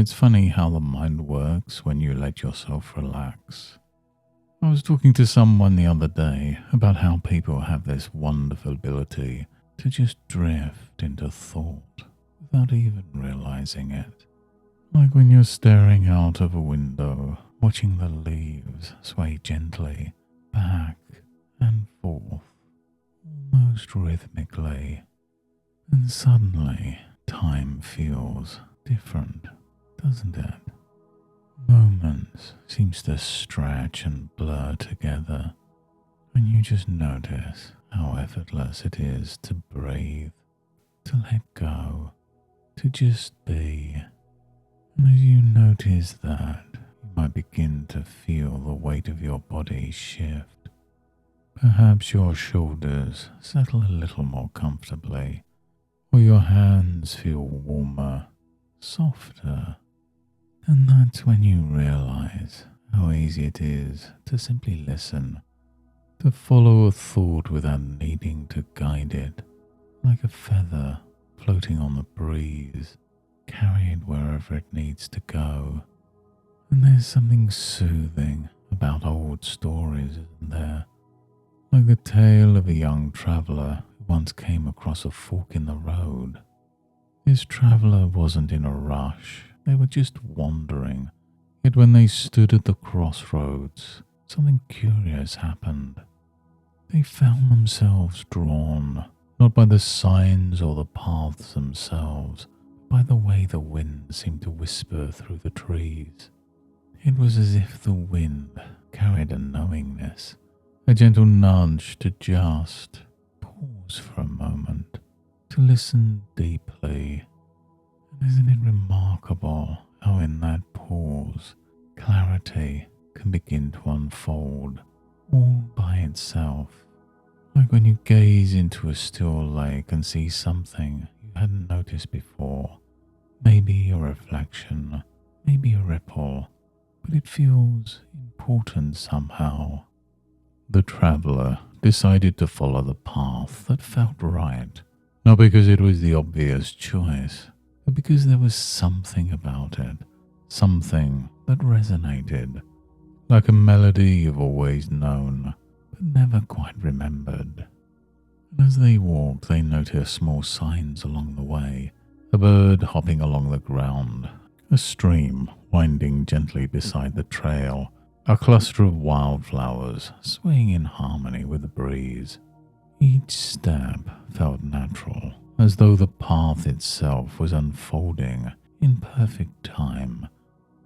it's funny how the mind works when you let yourself relax. I was talking to someone the other day about how people have this wonderful ability to just drift into thought without even realizing it. Like when you're staring out of a window, watching the leaves sway gently back and forth, almost rhythmically, and suddenly time feels different, doesn't it? Moments seems to stretch and blur together, and you just notice how effortless it is to breathe, to let go, to just be. And as you notice that, you might begin to feel the weight of your body shift. Perhaps your shoulders settle a little more comfortably, or your hands feel warmer, softer. And that's when you realize how easy it is to simply listen, to follow a thought without needing to guide it, like a feather floating on the breeze, carried wherever it needs to go. And there's something soothing about old stories, isn't there? Like the tale of a young traveller who once came across a fork in the road. This traveller wasn't in a rush. They were just wandering. Yet when they stood at the crossroads, something curious happened. They found themselves drawn, not by the signs or the paths themselves, but by the way the wind seemed to whisper through the trees. It was as if the wind carried a knowingness, a gentle nudge to just pause for a moment, to listen deeply. And isn't it remarkable how in that pause, clarity can begin to unfold all by itself? Like when you gaze into a still lake and see something you hadn't noticed before, maybe a reflection, maybe a ripple, but it feels important somehow. The traveller decided to follow the path that felt right, not because it was the obvious choice, but because there was something about it, something that resonated, like a melody you've always known, but never quite remembered. And as they walked, they noticed small signs along the way, a bird hopping along the ground, a stream winding gently beside the trail, a cluster of wildflowers swaying in harmony with the breeze. Each step felt natural, as though the path itself was unfolding in perfect time,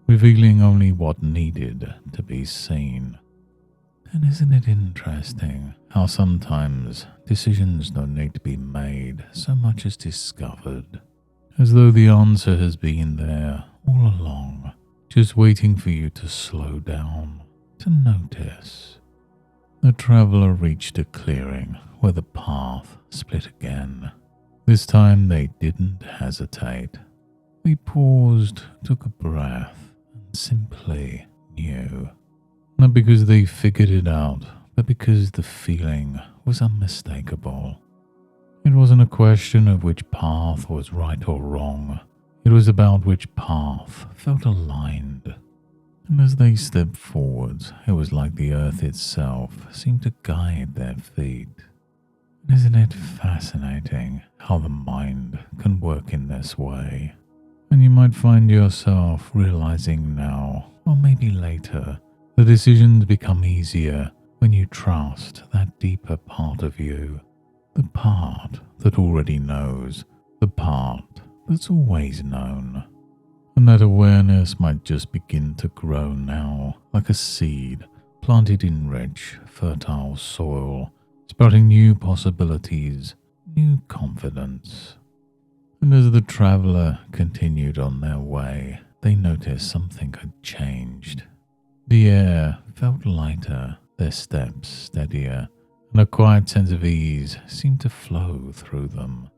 revealing only what needed to be seen. And isn't it interesting how sometimes decisions don't need to be made so much as discovered, as though the answer has been there all along, just waiting for you to slow down, to notice. The traveller reached a clearing where the path split again. This time they didn't hesitate. They paused, took a breath, and simply knew. Not because they figured it out, but because the feeling was unmistakable. It wasn't a question of which path was right or wrong. It was about which path felt aligned. And as they stepped forwards, it was like the earth itself seemed to guide their feet. Isn't it fascinating how the mind can work in this way? And you might find yourself realizing now, or maybe later, the decisions become easier when you trust that deeper part of you, the part that already knows, the part that's always known. And that awareness might just begin to grow now, like a seed planted in rich, fertile soil, sprouting new possibilities, new confidence. And as the traveller continued on their way, they noticed something had changed. The air felt lighter, their steps steadier, and a quiet sense of ease seemed to flow through them.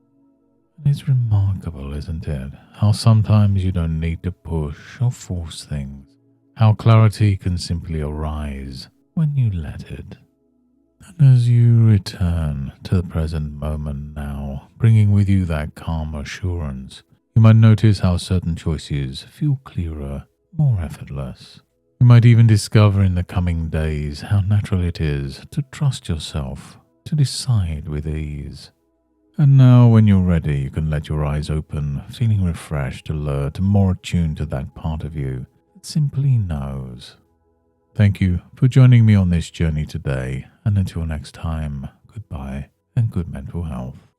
And it's remarkable, isn't it, how sometimes you don't need to push or force things, how clarity can simply arise when you let it. And as you return to the present moment now, bringing with you that calm assurance, you You might notice how certain choices feel clearer, more effortless. You might even discover in the coming days how natural it is to trust yourself, to decide with ease. And now, when you're ready, you can let your eyes open, feeling refreshed, alert, and more attuned to that part of you that simply knows. Thank you for joining me on this journey today, and until next time, goodbye and good mental health.